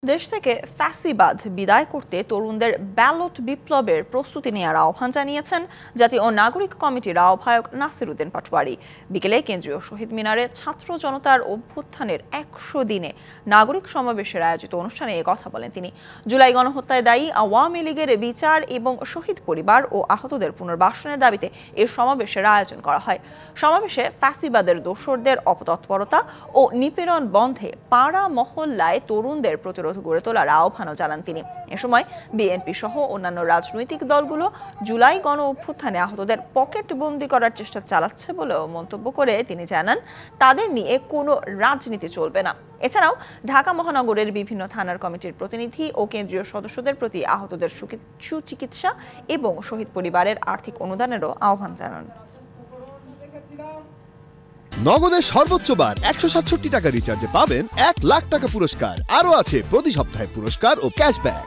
দেশ থেকে ফ্যাসিবাদ বিদায় করতে তরুণদের ব্যালট বিপ্লবের প্রস্তুতি নেওয়ার আহ্বান জানিয়েছেন জাতীয় নাগরিক কমিটির আহ্বায়ক নাসির উদ্দিন পাটোয়ারি। বিকেলে কেন্দ্রীয় শহীদ মিনারে ছাত্র জনতার অভ্যুত্থানের ১০০ দিনে নাগরিক সমাবেশের আয়োজিত অনুষ্ঠানে এ কথা বলেন তিনি। জুলাই গণহত্যায় দায়ী আওয়ামী লীগের বিচার এবং শহীদ পরিবার ও আহতদের পুনর্বাসনের দাবিতে এ সমাবেশের আয়োজন করা হয়। সমাবেশে ফ্যাসিবাদের দোসরদের অপতৎপরতা ও নিপীড়ন বন্ধে পাড়া মহল্লায় তরুণদের প্রতিরোধ গড়ে তোলার আহ্বানও জানান তিনি। এ সময় বিএনপি সহ অন্যান্য রাজনৈতিক দলগুলো জুলাই গণ অভ্যুত্থানে আহতদের পকেটবন্দি করার চেষ্টা চালাচ্ছে বলেও মন্তব্য করে তিনি জানান, তাদের নিয়ে কোনো রাজনীতি চলবে না। এছাড়াও ঢাকা মহানগরের বিভিন্ন থানার কমিটির প্রতিনিধি ও কেন্দ্রীয় সদস্যদের প্রতি আহতদের সুচিকিৎসা এবং শহীদ পরিবারের আর্থিক অনুদানেরও আহ্বান জানান। নগদের সর্বোচ্চ বার ১৬৭ টাকা রিচার্জে পাবেন ১ লাখ টাকা পুরস্কার। আরও আছে প্রতি সপ্তাহে পুরস্কার ও ক্যাশব্যাক।